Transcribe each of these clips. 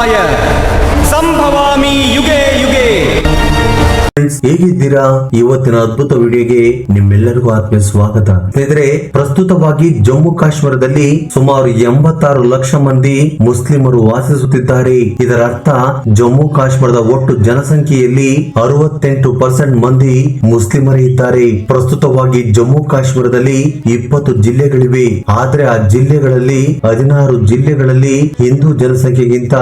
ಶಿವಾಯ ಸಂಭವಾಮಿ ಯುಗೆ ಯುಗೆ. ಹೇಗಿದ್ದೀರಾ? ಇವತ್ತಿನ ಅದ್ಭುತ ವಿಡಿಯೋಗೆ ನಿಮ್ಮೆಲ್ಲರಿಗೂ ಆತ್ಮೀಯ ಸ್ವಾಗತ. ಸ್ನೇಹಿತರೆ, ಪ್ರಸ್ತುತವಾಗಿ ಜಮ್ಮು ಕಾಶ್ಮೀರದಲ್ಲಿ ಸುಮಾರು 86 ಲಕ್ಷ ಮಂದಿ ಮುಸ್ಲಿಮರು ವಾಸಿಸುತ್ತಿದ್ದಾರೆ. ಇದರ ಅರ್ಥ ಜಮ್ಮು ಕಾಶ್ಮೀರದ ಒಟ್ಟು ಜನಸಂಖ್ಯೆಯಲ್ಲಿ 68% ಮಂದಿ ಮುಸ್ಲಿಮರೇ ಇದ್ದಾರೆ. ಪ್ರಸ್ತುತವಾಗಿ ಜಮ್ಮು ಕಾಶ್ಮೀರದಲ್ಲಿ 20 ಜಿಲ್ಲೆಗಳಿವೆ. ಆದ್ರೆ ಆ ಜಿಲ್ಲೆಗಳಲ್ಲಿ 16 ಜಿಲ್ಲೆಗಳಲ್ಲಿ ಹಿಂದೂ ಜನಸಂಖ್ಯೆಗಿಂತ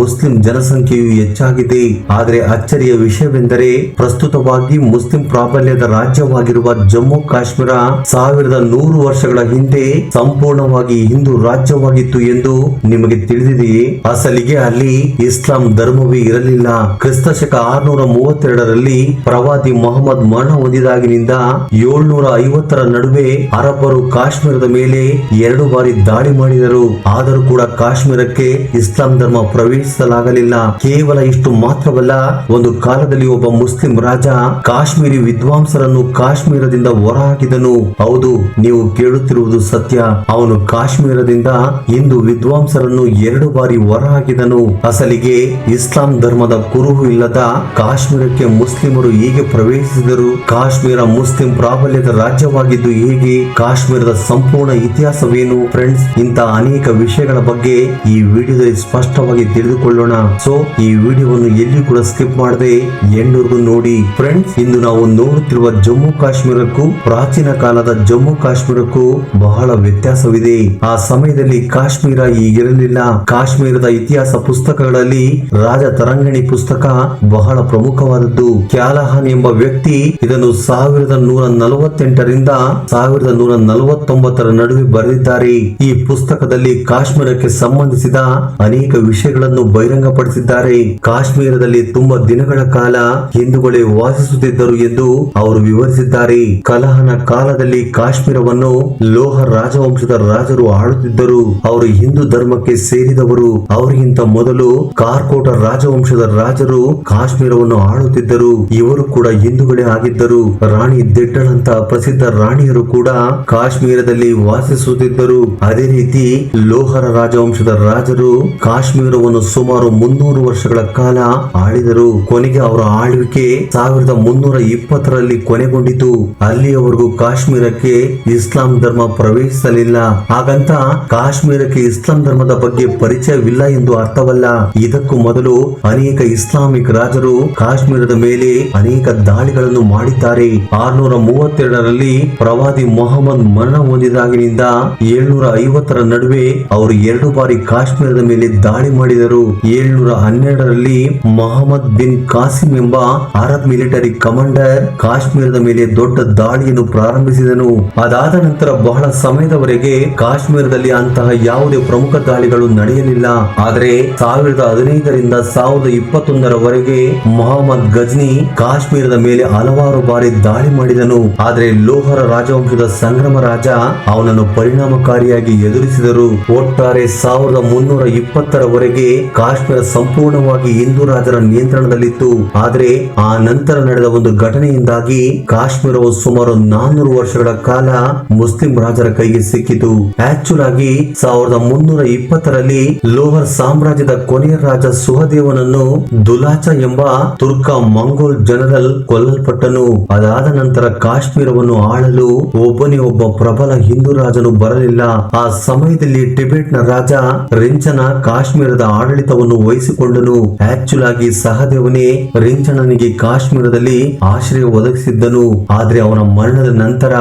ಮುಸ್ಲಿಂ ಜನಸಂಖ್ಯೆಯು ಹೆಚ್ಚಾಗಿದೆ. ಆದ್ರೆ ಅಚ್ಚರಿಯ ವಿಷಯವೆಂದರೆ ಪ್ರಸ್ತುತವಾಗಿ ಮುಸ್ಲಿಂ ಪ್ರಾಬಲ್ಯದ ರಾಜ್ಯವಾಗಿರುವ ಜಮ್ಮು ಕಾಶ್ಮೀರ 1100 ವರ್ಷಗಳ ಹಿಂದೆ ಸಂಪೂರ್ಣವಾಗಿ ಹಿಂದೂ ರಾಜ್ಯವಾಗಿತ್ತು ಎಂದು ನಿಮಗೆ ತಿಳಿದಿದೆಯೇ? ಅಸಲಿಗೆ ಅಲ್ಲಿ ಇಸ್ಲಾಂ ಧರ್ಮವೇ ಇರಲಿಲ್ಲ. ಕ್ರಿಸ್ತ ಶಕ 632ರಲ್ಲಿ ಪ್ರವಾದಿ ಮೊಹಮ್ಮದ್ ಮರಣ ಹೊಂದಿದಾಗಿನಿಂದ 750ರ ನಡುವೆ ಅರಬ್ಬರು ಕಾಶ್ಮೀರದ ಮೇಲೆ 2 ಬಾರಿ ದಾಳಿ ಮಾಡಿದರು. ಆದರೂ ಕೂಡ ಕಾಶ್ಮೀರಕ್ಕೆ ಇಸ್ಲಾಂ ಧರ್ಮ ಪ್ರವೇಶಿಸಲಾಗಲಿಲ್ಲ. ಕೇವಲ ಇಷ್ಟು ಮಾತ್ರವಲ್ಲ, ಒಂದು ಕಾಲದಲ್ಲಿ ಒಬ್ಬ ಮುಸ್ಲಿಂ ರಾಜ ಕಾಶ್ಮೀರಿ ವಿದ್ವಾಂಸರನ್ನು ಕಾಶ್ಮೀರದಿಂದ ಹೊರಹಾಕಿದನು. ಹೌದು, ನೀವು ಕೇಳುತ್ತಿರುವುದು ಸತ್ಯ. ಅವನು ಕಾಶ್ಮೀರದಿಂದ ಹಿಂದೂ ವಿದ್ವಾಂಸರನ್ನು 2 ಬಾರಿ ಹೊರಹಾಕಿದನು. ಅಸಲಿಗೆ ಇಸ್ಲಾಂ ಧರ್ಮದ ಕುರುಹು ಇಲ್ಲದ ಕಾಶ್ಮೀರಕ್ಕೆ ಮುಸ್ಲಿಮರು ಹೇಗೆ ಪ್ರವೇಶಿಸಿದರು? ಕಾಶ್ಮೀರ ಮುಸ್ಲಿಂ ಪ್ರಾಬಲ್ಯದ ರಾಜ್ಯವಾಗಿದ್ದು ಹೇಗೆ? ಕಾಶ್ಮೀರದ ಸಂಪೂರ್ಣ ಇತಿಹಾಸವೇನು? ಫ್ರೆಂಡ್ಸ್, ಇಂಥ ಅನೇಕ ವಿಷಯಗಳ ಬಗ್ಗೆ ಈ ವಿಡಿಯೋದಲ್ಲಿ ಸ್ಪಷ್ಟವಾಗಿ ತಿಳಿದುಕೊಳ್ಳೋಣ. ಸೊ ಈ ವಿಡಿಯೋವನ್ನು ಎಲ್ಲಿ ಕೂಡ ಸ್ಕಿಪ್ ಮಾಡದೆ ಎಂಡ್ವರೆಗೂ ನೋಡಿ. ಫ್ರೆಂಡ್ಸ್, ಇಂದು ನಾವು ನೋಡುತ್ತಿರುವ ಜಮ್ಮು ಕಾಶ್ಮೀರಕ್ಕೂ ಪ್ರಾಚೀನ ಕಾಲದ ಜಮ್ಮು ಕಾಶ್ಮೀರಕ್ಕೂ ಬಹಳ ವ್ಯತ್ಯಾಸವಿದೆ. ಆ ಸಮಯದಲ್ಲಿ ಕಾಶ್ಮೀರ ಈಗಿರಲಿಲ್ಲ. ಕಾಶ್ಮೀರದ ಇತಿಹಾಸ ಪುಸ್ತಕಗಳಲ್ಲಿ ರಾಜ ತರಂಗಿಣಿ ಪುಸ್ತಕ ಬಹಳ ಪ್ರಮುಖವಾದದ್ದು. ಕ್ಯಾಲಹಾನ್ ಎಂಬ ವ್ಯಕ್ತಿ ಇದನ್ನು 1148ರಿಂದ 1149ರ ನಡುವೆ ಬರೆದಿದ್ದಾರೆ. ಈ ಪುಸ್ತಕದಲ್ಲಿ ಕಾಶ್ಮೀರಕ್ಕೆ ಸಂಬಂಧಿಸಿದ ಅನೇಕ ವಿಷಯಗಳನ್ನು ಬಹಿರಂಗಪಡಿಸಿದ್ದಾರೆ. ಕಾಶ್ಮೀರದಲ್ಲಿ ತುಂಬಾ ದಿನಗಳ ಕಾಲ ಹಿಂದೂಗಳೇ ವಾಸಿಸುತ್ತಿದ್ದರು ಎಂದು ಅವರು ವಿವರಿಸಿದ್ದಾರೆ. ಕಲಹನ ಕಾಲದಲ್ಲಿ ಕಾಶ್ಮೀರವನ್ನು ಲೋಹರ್ ರಾಜವಂಶದ ರಾಜರು ಆಳುತ್ತಿದ್ದರು. ಅವರು ಹಿಂದೂ ಧರ್ಮಕ್ಕೆ ಸೇರಿದವರು. ಅವರಿಗಿಂತ ಮೊದಲು ಕಾರ್ಕೋಟ ರಾಜವಂಶದ ರಾಜರು ಕಾಶ್ಮೀರವನ್ನು ಆಳುತ್ತಿದ್ದರು. ಇವರು ಕೂಡ ಹಿಂದೂಗಳೇ ಆಗಿದ್ದರು. ರಾಣಿ ದೆಡ್ಡಳಂತ ಪ್ರಸಿದ್ಧ ರಾಣಿಯರು ಕೂಡ ಕಾಶ್ಮೀರದಲ್ಲಿ ವಾಸಿಸುತ್ತಿದ್ದರು. ಅದೇ ರೀತಿ ಲೋಹರ ರಾಜವಂಶದ ರಾಜರು ಕಾಶ್ಮೀರವನ್ನು ಸುಮಾರು 300 ವರ್ಷಗಳ ಕಾಲ ಆಳಿದರು. ಕೊನೆಗೆ ಅವರ ಆಳ್ವಿಕೆ 1320ರಲ್ಲಿ ಕೊನೆಗೊಂಡಿತು. ಅಲ್ಲಿಯವರೆಗೂ ಕಾಶ್ಮೀರಕ್ಕೆ ಇಸ್ಲಾಂ ಧರ್ಮ ಪ್ರವೇಶಿಸಲಿಲ್ಲ. ಹಾಗಂತ ಕಾಶ್ಮೀರಕ್ಕೆ ಇಸ್ಲಾಂ ಧರ್ಮದ ಬಗ್ಗೆ ಪರಿಚಯವಿಲ್ಲ ಎಂದು ಅರ್ಥವಲ್ಲ. ಇದಕ್ಕೂ ಮೊದಲು ಅನೇಕ ಇಸ್ಲಾಮಿಕ್ ರಾಜರು ಕಾಶ್ಮೀರದ ಮೇಲೆ ಅನೇಕ ದಾಳಿಗಳನ್ನು ಮಾಡಿದ್ದಾರೆ. 632ರಲ್ಲಿ ಪ್ರವಾದಿ ಮೊಹಮ್ಮದ್ ಮರಣ ಹೊಂದಿದಾಗಿನಿಂದ 750ರ ನಡುವೆ ಅವರು 2 ಬಾರಿ ಕಾಶ್ಮೀರದ ಮೇಲೆ ದಾಳಿ ಮಾಡಿದರು. 712ರಲ್ಲಿ ಮೊಹಮ್ಮದ್ ಬಿನ್ ಕಾಸಿಂ ಎಂಬ ಅರಬ್ ಮಿಲಿಟರಿ ಕಮಾಂಡರ್ ಕಾಶ್ಮೀರದ ಮೇಲೆ ದೊಡ್ಡ ದಾಳಿಯನ್ನು ಪ್ರಾರಂಭಿಸಿದನು. ಅದಾದ ನಂತರ ಬಹಳ ಸಮಯದವರೆಗೆ ಕಾಶ್ಮೀರದಲ್ಲಿ ಅಂತಹ ಯಾವುದೇ ಪ್ರಮುಖ ದಾಳಿಗಳು ನಡೆಯಲಿಲ್ಲ. ಆದರೆ 1015ರಿಂದ 1021ರವರೆಗೆ ಮೊಹಮ್ಮದ್ ಗಜ್ನಿ ಕಾಶ್ಮೀರದ ಮೇಲೆ ಹಲವಾರು ಬಾರಿ ದಾಳಿ ಮಾಡಿದನು. ಆದರೆ ಲೋಹರ ರಾಜವಂಶದ ಸಂಗ್ರಾಮ ರಾಜ ಅವನನ್ನು ಪರಿಣಾಮಕಾರಿಯಾಗಿ ಎದುರಿಸಿದರು. ಒಟ್ಟಾರೆ 1320ರವರೆಗೆ ಕಾಶ್ಮೀರ ಸಂಪೂರ್ಣವಾಗಿ ಹಿಂದೂ ರಾಜರ ನಿಯಂತ್ರಣದಲ್ಲಿತ್ತು. ಆದರೆ ಆ ನಂತರ ನಡೆದ ಒಂದು ಘಟನೆಯಿಂದಾಗಿ ಕಾಶ್ಮೀರವು ಸುಮಾರು 400 ವರ್ಷಗಳ ಕಾಲ ಮುಸ್ಲಿಂ ರಾಜರ ಕೈಗೆ ಸಿಕ್ಕಿತು. ಆಕ್ಚುಲ್ ಆಗಿ 1320ರಲ್ಲಿ ಲೋಹರ್ ಸಾಮ್ರಾಜ್ಯದ ಕೊನೆಯ ರಾಜ ಸುಹದೇವನನ್ನು ದುಲಾಚ ಎಂಬ ತುರ್ಕ ಮಂಗೋಲ್ ಜನರಲ್ ಕೊಲ್ಲಲ್ಪಟ್ಟನು. ಅದಾದ ನಂತರ ಕಾಶ್ಮೀರವನ್ನು ಆಳಲು ಒಬ್ಬನೇ ಒಬ್ಬ ಪ್ರಬಲ ಹಿಂದೂ ರಾಜನು ಬರಲಿಲ್ಲ. ಆ ಸಮಯದಲ್ಲಿ ಟಿಬೆಟ್ ನ ರಾಜ ರಿಂಚನ ಕಾಶ್ಮೀರದ ಆಡಳಿತವನ್ನು ವಹಿಸಿಕೊಂಡನು. ಆಕ್ಚುಲ್ ಆಗಿ ಸಹದೇವನೇ ರಿಂಚನನಿಗೆ ಕಾಶ್ಮೀರದಲ್ಲಿ ಆಶ್ರಯ ಒದಗಿಸಿದ್ದನು. ಆದ್ರೆ ಅವನ ಮರಣದ ನಂತರ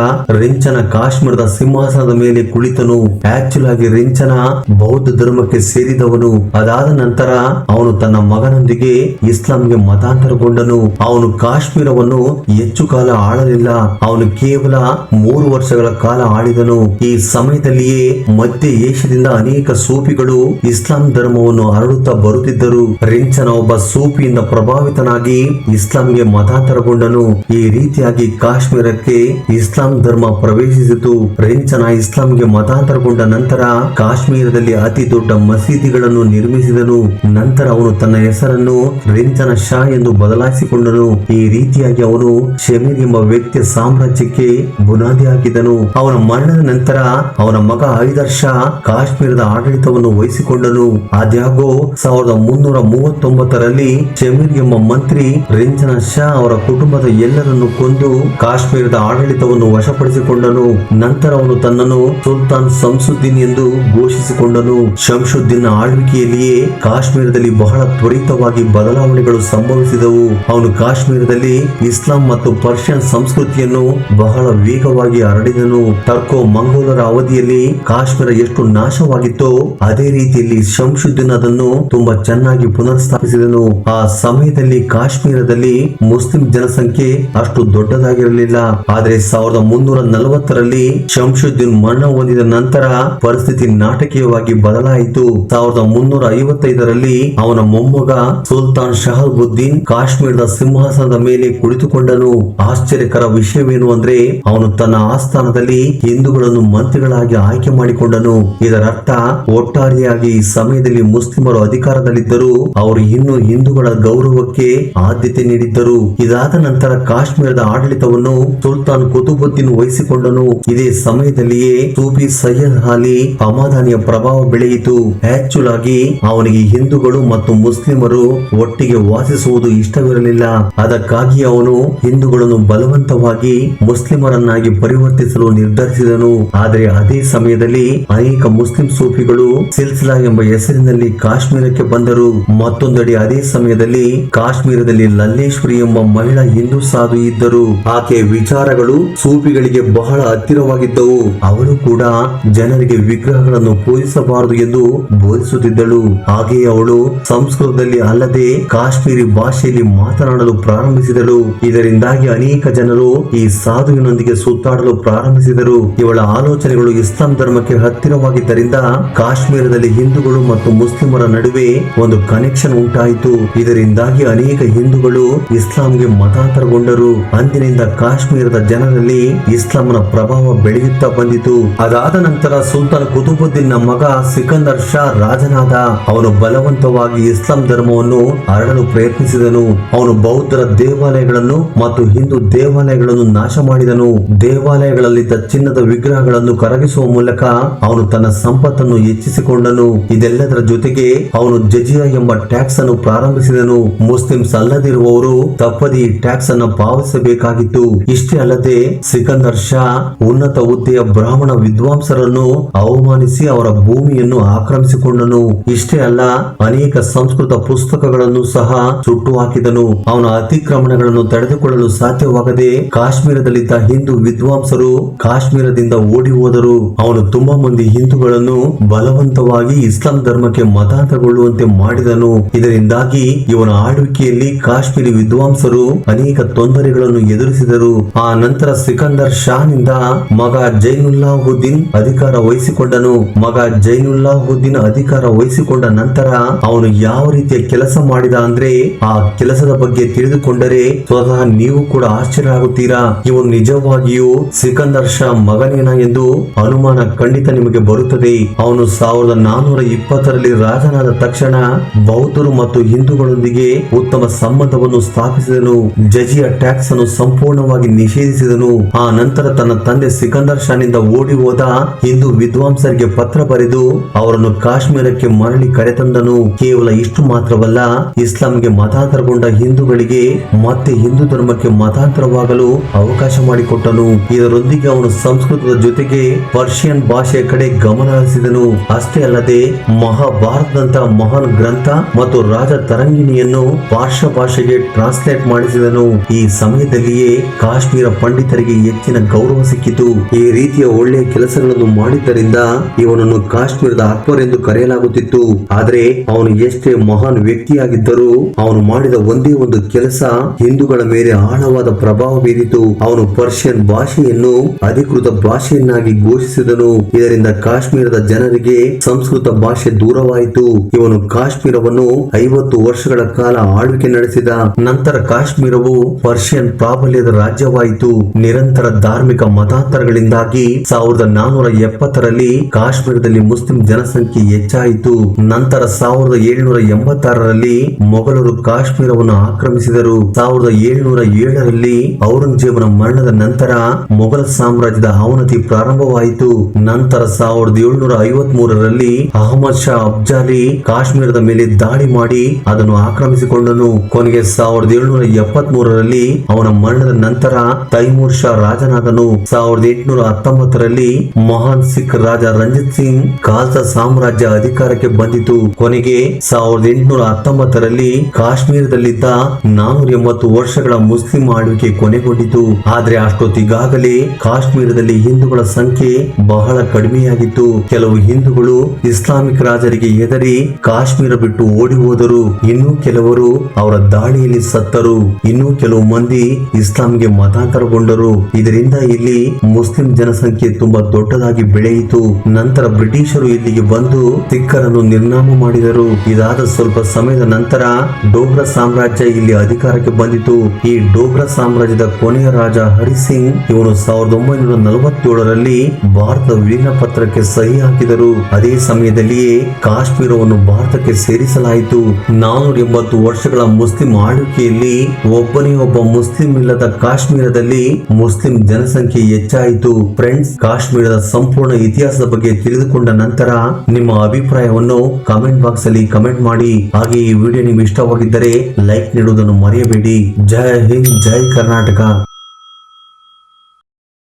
ರಿಂಚನ ಕಾಶ್ಮೀರದ ಸಿಂಹಾಸನದ ಮೇಲೆ ಕುಳಿತನು. ಆಕ್ಚುಲ್ ಆಗಿ ರಿಂಚನ ಬೌದ್ಧ ಧರ್ಮಕ್ಕೆ ಸೇರಿದವನು. ಅದಾದ ನಂತರ ಅವನು ತನ್ನ ಮಗನೊಂದಿಗೆ ಇಸ್ಲಾಂಗೆ ಮತಾಂತರಗೊಂಡನು. ಅವನು ಕಾಶ್ಮೀರವನ್ನು ಹೆಚ್ಚು ಕಾಲ ಆಳಲಿಲ್ಲ. ಅವನು ಕೇವಲ 3 ವರ್ಷಗಳ ಕಾಲ ಆಳಿದನು. ಈ ಸಮಯದಲ್ಲಿಯೇ ಮಧ್ಯ ಏಷ್ಯಾದಿಂದ ಅನೇಕ ಸೂಫಿಗಳು ಇಸ್ಲಾಂ ಧರ್ಮವನ್ನು ಹರಡುತ್ತಾ ಬರುತ್ತಿದ್ದರು. ರಿಂಚನ ಒಬ್ಬ ಸೂಫಿಯಿಂದ ಪ್ರಭಾವಿತನಾಗಿ ಇಸ್ಲಾಂಗೆ ಮತಾಂತರಗೊಂಡನು. ಈ ರೀತಿಯಾಗಿ ಕಾಶ್ಮೀರಕ್ಕೆ ಇಸ್ಲಾಂ ಧರ್ಮ ಪ್ರವೇಶಿಸಿತು. ರಿಂಚನ ಇಸ್ಲಾಂಗೆ ಮತಾಂತರಗೊಂಡ ನಂತರ ಕಾಶ್ಮೀರದಲ್ಲಿ ಅತಿ ದೊಡ್ಡ ಮಸೀದಿಗಳನ್ನು ನಿರ್ಮಿಸಿದನು. ನಂತರ ಅವನು ತನ್ನ ಹೆಸರನ್ನು ರಿಂಚನ ಶಾ ಎಂದು ಬದಲಾಯಿಸಿಕೊಂಡನು. ಈ ರೀತಿಯಾಗಿ ಅವನು ಶಮೀರ್ ಎಂಬ ವ್ಯಕ್ತಿಯ ಸಾಮ್ರಾಜ್ಯಕ್ಕೆ ಬುನಾದಿ ಹಾಕಿದನು. ಅವನ ಮರಣದ ನಂತರ ಅವನ ಮಗ ಹೈದರ್ ಶಾ ಕಾಶ್ಮೀರದ ಆಡಳಿತವನ್ನು ವಹಿಸಿಕೊಂಡನು. ಆದ್ಯಾಗೋ 1339ರಲ್ಲಿ ಶಮೀರ್ ಎಂಬ ಮಂತ್ರಿ ರಿಂಜನ ಶಾ ಅವರ ಕುಟುಂಬದ ಎಲ್ಲರನ್ನು ಕೊಂದು ಕಾಶ್ಮೀರದ ಆಡಳಿತವನ್ನು ವಶಪಡಿಸಿಕೊಂಡನು. ನಂತರ ಅವನು ತನ್ನನ್ನು ಸುಲ್ತಾನ್ ಶಂಸುದ್ದೀನ್ ಎಂದು ಘೋಷಿಸಿಕೊಂಡನು. ಶಂಸುದ್ದೀನ್ ಆಳ್ವಿಕೆಯಲ್ಲಿಯೇ ಕಾಶ್ಮೀರದಲ್ಲಿ ಬಹಳ ತ್ವರಿತವಾಗಿ ಬದಲಾವಣೆಗಳು ಸಂಭವಿಸಿದವು. ಅವನು ಕಾಶ್ಮೀರದಲ್ಲಿ ಇಸ್ಲಾಂ ಮತ್ತು ಪರ್ಷಿಯನ್ ಸಂಸ್ಕೃತಿಯನ್ನು ಬಹಳ ವೇಗವಾಗಿ ಹರಡಿದನು. ಟರ್ಕೋ ಮಂಗೋಲರ ಅವಧಿಯಲ್ಲಿ ಕಾಶ್ಮೀರ ಎಷ್ಟು ನಾಶವಾಗಿತ್ತೋ ಅದೇ ರೀತಿಯಲ್ಲಿ ಶಂಸುದ್ದೀನ್ ಅದನ್ನು ತುಂಬಾ ಚೆನ್ನಾಗಿ ಪುನರ್ಸ್ಥಾಪಿಸಿದನು. ಆ ಸಮಯದಲ್ಲಿ ಕಾಶ್ಮೀರದಲ್ಲಿ ಮುಸ್ಲಿಂ ಜನಸಂಖ್ಯೆ ಅಷ್ಟು ದೊಡ್ಡದಾಗಿರಲಿಲ್ಲ. ಆದರೆ 1340ರಲ್ಲಿ ಶಂಸುದ್ದೀನ್ ಮರಣ ಹೊಂದಿದ ನಂತರ ಪರಿಸ್ಥಿತಿ ನಾಟಕೀಯವಾಗಿ ಬದಲಾಯಿತು. 1355ರಲ್ಲಿ ಅವನ ಮೊಮ್ಮಗ ಸುಲ್ತಾನ್ ಶಹಬುದ್ದೀನ್ ಕಾಶ್ಮೀರದ ಸಿಂಹಾಸನದ ಮೇಲೆ ಕುಳಿತುಕೊಂಡನು. ಆಶ್ಚರ್ಯಕರ ವಿಷಯವೇನು ಅಂದ್ರೆ ಅವನು ತನ್ನ ಆಸ್ಥಾನದಲ್ಲಿ ಹಿಂದೂಗಳನ್ನು ಮಂತ್ರಿಗಳಾಗಿ ಆಯ್ಕೆ ಮಾಡಿಕೊಂಡನು. ಇದರರ್ಥ ಒಟ್ಟಾರೆಯಾಗಿ ಈ ಸಮಯದಲ್ಲಿ ಮುಸ್ಲಿಮರು ಅಧಿಕಾರದಲ್ಲಿದ್ದರು. ಅವರು ಇನ್ನು ಹಿಂದೂಗಳ ಗೌರವಕ್ಕೆ ಆದ್ಯತೆ ನೀಡಿದ್ದರು. ಇದಾದ ನಂತರ ಕಾಶ್ಮೀರದ ಆಡಳಿತವನ್ನು ಸುಲ್ತಾನ್ ಕುತುಬುದ್ದೀನ್ ವಹಿಸಿಕೊಂಡನು. ಇದೇ ಸಮಯದಲ್ಲಿಯೇ ಸೂಫಿ ಸೈಯದ್ ಅಲಿ ಹಮಾದಾನಿಯ ಪ್ರಭಾವ ಬೆಳೆಯಿತು. ಆಕ್ಚುಲಾಗಿ ಅವನಿಗೆ ಹಿಂದೂಗಳು ಮತ್ತು ಮುಸ್ಲಿಮರು ಒಟ್ಟಿಗೆ ವಾಸಿಸುವುದು ಇಷ್ಟವಿರಲಿಲ್ಲ. ಅದಕ್ಕಾಗಿ ಅವನು ಹಿಂದೂಗಳನ್ನು ಬಲವಂತವಾಗಿ ಮುಸ್ಲಿಮರನ್ನಾಗಿ ಪರಿವರ್ತಿಸಲು ನಿರ್ಧರಿಸಿದನು. ಆದರೆ ಅದೇ ಸಮಯದಲ್ಲಿ ಅನೇಕ ಮುಸ್ಲಿಂ ಸೂಫಿಗಳು ಸಿಲ್ಸಿಲಾ ಎಂಬ ಹೆಸರಿನಲ್ಲಿ ಕಾಶ್ಮೀರಕ್ಕೆ ಬಂದರು. ಮತ್ತೊಂದೆಡೆ ಅದೇ ಸಮಯದಲ್ಲಿ ಕಾಶ್ಮೀರದಲ್ಲಿ ಲಲ್ಲೇಶ್ವರಿ ಎಂಬ ಮಹಿಳಾ ಹಿಂದೂ ಸಾಧು ಇದ್ದರು. ಆಕೆಯ ವಿಚಾರಗಳು ಸೂಫಿಗಳಿಗೆ ಬಹಳ ಹತ್ತಿರವಾಗಿದ್ದವು. ಅವಳು ಕೂಡ ಜನರಿಗೆ ವಿಗ್ರಹಗಳನ್ನು ಪೂಜಿಸಬಾರದು ಎಂದು ಬೋಧಿಸುತ್ತಿದ್ದಳು. ಹಾಗೆಯೇ ಅವಳು ಸಂಸ್ಕೃತದಲ್ಲಿ ಅಲ್ಲದೆ ಕಾಶ್ಮೀರಿ ಭಾಷೆಯಲ್ಲಿ ಮಾತನಾಡಲು ಪ್ರಾರಂಭಿಸಿದಳು. ಇದರಿಂದಾಗಿ ಅನೇಕ ಜನರು ಈ ಸಾಧುವಿನೊಂದಿಗೆ ಸುತ್ತಾಡಲು ಪ್ರಾರಂಭಿಸಿದರು. ಇವಳ ಆಲೋಚನೆಗಳು ಇಸ್ಲಾಂ ಧರ್ಮಕ್ಕೆ ಹತ್ತಿರವಾಗಿದ್ದರಿಂದ ಕಾಶ್ಮೀರದಲ್ಲಿ ಹಿಂದೂಗಳು ಮತ್ತು ಮುಸ್ಲಿಮರ ನಡುವೆ ಒಂದು ಕನೆಕ್ಷನ್ ಉಂಟಾಯಿತು. ಇದರಿಂದಾಗಿ ಅನೇಕ ಹಿಂದೂಗಳು ಇಸ್ಲಾಂಗೆ ಮತಾಂತರಗೊಂಡರು. ಅಂದಿನಿಂದ ಕಾಶ್ಮೀರದ ಜನರಲ್ಲಿ ಇಸ್ಲಾಂನ ಪ್ರಭಾವ ಬೆಳೆಯುತ್ತಾ ಬಂದಿತು. ಅದಾದ ನಂತರ ಸುಲ್ತಾನ್ ಕುತುಬುದ್ದೀನ್ ಮಗ ಸಿಕಂದರ್ ಶಾ ರಾಜನಾದ. ಅವನು ಬಲವಂತವಾಗಿ ಇಸ್ಲಾಂ ಧರ್ಮವನ್ನು ಹರಡಲು ಪ್ರಯತ್ನಿಸಿದನು. ಅವನು ಬೌದ್ಧರ ದೇವಾಲಯಗಳನ್ನು ಮತ್ತು ಹಿಂದೂ ದೇವಾಲಯಗಳನ್ನು ನಾಶ ಮಾಡಿದನು. ದೇವಾಲಯಗಳಲ್ಲಿದ್ದ ಚಿನ್ನದ ವಿಗ್ರಹಗಳನ್ನು ಕರಗಿಸುವ ಮೂಲಕ ಅವನು ತನ್ನ ಸಂಪತ್ತನ್ನು ಹೆಚ್ಚಿಸಿಕೊಂಡನು. ಇದೆಲ್ಲದರ ಜೊತೆಗೆ ಅವನು ಜಜಿಯಾ ಎಂಬ ಟ್ಯಾಕ್ಸ್ ಅನ್ನು ಪ್ರಾರಂಭಿಸಿದನು. ಮುಸ್ಲಿಮ್ಸ್ ಅಲ್ಲದಿರುವವರು ತಪ್ಪದೆ ಈ ಟ್ಯಾಕ್ಸ್ ಅನ್ನು ಪಾವತಿಸಬೇಕಾಗಿತ್ತು. ಇಷ್ಟೇ ಅಲ್ಲದೆ ಸಿಕಂದರ್ ಶಾ ಉನ್ನತ ಹುದ್ದೆಯ ಬ್ರಾಹ್ಮಣ ವಿದ್ವಾಂಸರನ್ನು ಅವಮಾನಿಸಿ ಅವರ ಭೂಮಿಯನ್ನು ಆಕ್ರಮಿಸಿಕೊಂಡನು. ಇಷ್ಟೇ ಅಲ್ಲ, ಅನೇಕ ಸಂಸ್ಕೃತ ಪುಸ್ತಕಗಳನ್ನು ಸಹ ಸುಟ್ಟು ಹಾಕಿದನು. ಅವನ ಅತಿಕ್ರಮಣಗಳನ್ನು ತಡೆದುಕೊಳ್ಳಲು ಸಾಧ್ಯವಾಗದೆ ಕಾಶ್ಮೀರದಲ್ಲಿದ್ದ ಹಿಂದೂ ವಿದ್ವಾಂಸರು ಕಾಶ್ಮೀರದಿಂದ ಓಡಿ ಹೋದರು. ಅವನು ತುಂಬಾ ಮಂದಿ ಹಿಂದೂಗಳನ್ನು ಬಲವಂತವಾಗಿ ಇಸ್ಲಾಂ ಧರ್ಮಕ್ಕೆ ಮತಾಂತರಗೊಳ್ಳುವಂತೆ ಮಾಡಿದನು. ಇದರಿಂದಾಗಿ ಇವನ ಆಳ್ವಿಕೆಯಲ್ಲಿ ಕಾಶ್ಮೀರಿ ವಿದ್ವಾಂಸರು ಅನೇಕ ತೊಂದರೆಗಳನ್ನು ಎದುರಿಸಿದರು. ಆ ನಂತರ ಸಿಕಂದರ್ ಶಾನಿಂದ ಮಗ ಜೈನುಲ್ಲಾಹುದ್ದೀನ್ ಅಧಿಕಾರ ವಹಿಸಿಕೊಂಡನು. ಮಗ ಜೈನುಲ್ಲಾಹುದ್ದೀನ್ ಅಧಿಕಾರ ವಹಿಸಿಕೊಂಡ ನಂತರ ಅವನು ಯಾವ ರೀತಿಯ ಕೆಲಸ ಮಾಡಿದ ಅಂದ್ರೆ ಆ ಕೆಲಸದ ಬಗ್ಗೆ ತಿಳಿದುಕೊಂಡರೆ ಸ್ವತಃ ನೀವು ಕೂಡ ಆಶ್ಚರ್ಯ ಆಗುತ್ತೀರಾ. ಇವನು ನಿಜವಾಗಿಯೂ ಸಿಕಂದರ್ ಶಾ ಮಗನೇನಾ ಎಂದು ಅನುಮಾನ ಖಂಡಿತ ನಿಮಗೆ ಬರುತ್ತದೆ. ಅವನು 1420ರಲ್ಲಿ ರಾಜನಾದ ತಕ್ಷಣ ಬೌದ್ಧರು ಮತ್ತು ಹಿಂದೂಗಳೊಂದಿಗೆ ಉತ್ತಮ ಸಂಬಂಧವನ್ನು ಸ್ಥಾಪಿಸಿದನು. ಜಜಿಯಾ ಟ್ಯಾಕ್ಸ್ ಅನ್ನು ಸಂಪೂರ್ಣವಾಗಿ ನಿಷೇಧಿಸಿದನು. ಆ ನಂತರ ತನ್ನ ತಂದೆ ಸಿಕಂದರ್ ಶಾನಿಂದ ಓಡಿ ಹೋದ ಹಿಂದೂ ವಿದ್ವಾಂಸರಿಗೆ ಪತ್ರ ಬರೆದು ಅವರನ್ನು ಕಾಶ್ಮೀರಕ್ಕೆ ಮರಳಿ ಕರೆತಂದನು. ಕೇವಲ ಇಷ್ಟು ಮಾತ್ರವಲ್ಲ, ಇಸ್ಲಾಂಗೆ ಮತಾಂತರಗೊಂಡ ಹಿಂದೂಗಳಿಗೆ ಮತ್ತೆ ಹಿಂದೂ ಧರ್ಮಕ್ಕೆ ಮತಾಂತರವಾಗಲು ಅವಕಾಶ ಮಾಡಿಕೊಟ್ಟನು. ಇದರೊಂದಿಗೆ ಅವನು ಸಂಸ್ಕೃತದ ಜೊತೆಗೆ ಪರ್ಷಿಯನ್ ಭಾಷೆಯ ಕಡೆ ಗಮನ ಹರಿಸಿದನು. ಅಷ್ಟೇ ಅಲ್ಲದೆ ಮಹಾಭಾರತದಂತಹ ಮಹಾನ್ ಗ್ರಂಥ ಮತ್ತು ರಾಜ ತರಂಗಿಣಿಯನ್ನು ಪಾರ್ಶ್ವ ಭಾಷೆಗೆ ಟ್ರಾನ್ಸ್ಲೇಟ್ ಮಾಡಿಸಿದನು. ಈ ಸಮಯದಲ್ಲಿಯೇ ಕಾಶ್ಮೀರ ಪಂಡಿತರಿಗೆ ಹೆಚ್ಚಿನ ಗೌರವ ಸಿಕ್ಕಿತು. ಈ ರೀತಿಯ ಒಳ್ಳೆಯ ಕೆಲಸಗಳನ್ನು ಮಾಡಿದ್ದರಿಂದ ಇವನನ್ನು ಕಾಶ್ಮೀರದ ಅಕ್ಬರ್ ಎಂದು ಕರೆಯಲಾಗುತ್ತಿತ್ತು. ಆದರೆ ಅವನು ಎಷ್ಟೇ ಮಹಾನ್ ವ್ಯಕ್ತಿಯಾಗಿದ್ದರೂ ಅವನು ಮಾಡಿದ ಒಂದೇ ಒಂದು ಕೆಲಸ ಹಿಂದೂಗಳ ಮೇಲೆ ಆಳವಾದ ಪ್ರಭಾವ ಬೀರಿತು. ಅವನು ಪರ್ಷಿಯನ್ ಭಾಷೆಯನ್ನು ಅಧಿಕೃತ ಭಾಷೆಯನ್ನಾಗಿ ಘೋಷಿಸಿದನು. ಇದರಿಂದ ಕಾಶ್ಮೀರದ ಜನರಿಗೆ ಸಂಸ್ಕೃತ ಭಾಷೆ ದೂರವಾಯಿತು. ಇವನು ಕಾಶ್ಮೀರವನ್ನು 50 ವರ್ಷಗಳ ಕಾಲ ಆಳ್ವಿಕೆ ನಡೆಸಿದ. ನಂತರ ಕಾಶ್ಮೀರವು ಪರ್ಷಿಯನ್ ಪ್ರಾಬಲ್ಯದ ರಾಜ್ಯವಾಯಿತು. ನಿರಂತರ ಧಾರ್ಮಿಕ ಮತಾಂತರಗಳಿಂದಾಗಿ 1470ರಲ್ಲಿ ಕಾಶ್ಮೀರದಲ್ಲಿ ಮುಸ್ಲಿಂ ಜನಸಂಖ್ಯೆ ಹೆಚ್ಚಾಯಿತು. ನಂತರ 1786ರಲ್ಲಿ ಮೊಘಲರು ಕಾಶ್ಮೀರವನ್ನು ಆಕ್ರಮಿಸಿದರು. 1787 1707ರಲ್ಲಿ ಔರಂಗಜೇಬನ ಮರಣದ ನಂತರ ಮೊಘಲ ಸಾಮ್ರಾಜ್ಯದ ಅವನತಿ ಪ್ರಾರಂಭವಾಯಿತು. ನಂತರ 1753ರಲ್ಲಿ ಅಹಮದ್ ಶಾ ಅಫ್ಜಾಲಿ ಕಾಶ್ಮೀರದ ಮೇಲೆ ದಾಳಿ ಮಾಡಿ ಅದನ್ನು ಆಕ್ರಮಿಸಿಕೊಂಡನು. ಕೊನೆಗೆ 1773ರಲ್ಲಿ ಅವನ ಮರಣದ ನಂತರ ತೈಮೂರ್ ಶಾ ರಾಜನಾದನು. 1819ರಲ್ಲಿ ಮಹಾನ್ ಸಿಖ್ ರಾಜ ರಂಜಿತ್ ಸಿಂಗ್ ಖಾಲ್ಸಾ ಸಾಮ್ರಾಜ್ಯ ಅಧಿಕಾರಕ್ಕೆ ಬಂದಿತು. ಕೊನೆಗೆ 1819ರಲ್ಲಿ ಕಾಶ್ಮೀರದಲ್ಲಿದ್ದ 480 ವರ್ಷಗಳ ಮುಸ್ಲಿಂ ಆಳ್ವಿಕೆ ಕೊನೆಗೊಂಡಿತು. ಆದ್ರೆ ಅಷ್ಟೊತ್ತಿಗಾಗಲೇ ಕಾಶ್ಮೀರದಲ್ಲಿ ಹಿಂದೂಗಳ ಸಂಖ್ಯೆ ಬಹಳ ಕಡಿಮೆಯಾಗಿತ್ತು. ಕೆಲವು ಹಿಂದೂಗಳು ಇಸ್ಲಾಮಿಕ್ ರಾಜರಿಗೆ ಹೆದರಿ ಕಾಶ್ಮೀರ ಬಿಟ್ಟು ಓಡಿ ಹೋದರು. ಇನ್ನು ಕೆಲವರು ಅವರ ದಾಳಿಯಲ್ಲಿ ಸತ್ತರು. ಇನ್ನು ಕೆಲವು ಮಂದಿ ಇಸ್ಲಾಂಗೆ ಮತಾಂತರಗೊಂಡರು. ಇದರಿಂದ ಇಲ್ಲಿ ಮುಸ್ಲಿಂ ಜನಸಂಖ್ಯೆ ತುಂಬಾ ದೊಡ್ಡದಾಗಿ ಬೆಳೆಯಿತು. ನಂತರ ಬ್ರಿಟಿಷರು ಇಲ್ಲಿಗೆ ಬಂದು ಸಿಖ್ಖರನ್ನು ನಿರ್ನಾಮ ಮಾಡಿದರು. ಇದಾದ ಸ್ವಲ್ಪ ಸಮಯದ ನಂತರ ಡೋಗ್ರಾ ಸಾಮ್ರಾಜ್ಯ ಇಲ್ಲಿ ಅಧಿಕಾರಕ್ಕೆ ಬಂದಿತು. ಈ ಡೋಗ್ರಾ ಸಾಮ್ರಾಜ್ಯದ ಕೊನೆಯ ರಾಜ ಹರಿಸಿಂಗ್ ಇವನು 1947ರಲ್ಲಿ ಭಾರತದ ವಿಲೀನ ಪತ್ರಕ್ಕೆ ಸಹಿ ಹಾಕಿದರು. ಅದೇ ಸಮಯದಲ್ಲಿಯೇ ಕಾಶ್ಮೀರವನ್ನು ಭಾರತಕ್ಕೆ ಸೇರಿಸಲಾಯಿತು. 480 ವರ್ಷಗಳ ಮುಸ್ಲಿಂ ಆಳ್ವಿಕೆಯಲ್ಲಿ ಒಬ್ಬನೇ ಒಬ್ಬ ಮುಸ್ಲಿಂ ಇಲ್ಲದ ಕಾಶ್ಮೀರದಲ್ಲಿ ಮುಸ್ಲಿಂ ಜನಸಂಖ್ಯೆ ಹೆಚ್ಚಾಯಿತು. ಫ್ರೆಂಡ್ಸ್, ಕಾಶ್ಮೀರದ ಸಂಪೂರ್ಣ ಇತಿಹಾಸದ ಬಗ್ಗೆ ತಿಳಿದುಕೊಂಡ ನಂತರ ನಿಮ್ಮ ಅಭಿಪ್ರಾಯವನ್ನು ಕಮೆಂಟ್ ಬಾಕ್ಸ್ ಅಲ್ಲಿ ಕಮೆಂಟ್ ಮಾಡಿ. ಹಾಗೆ ಈ ವಿಡಿಯೋ ನಿಮಗೆ ಇಷ್ಟವಾಗಿದ್ದರೆ ಲೈಕ್ ನೀಡುವುದನ್ನು ಮರೆಯಬೇಡಿ. ಜೈ ಹಿಂದ್, ಜೈ ಕರ್ನಾಟಕ.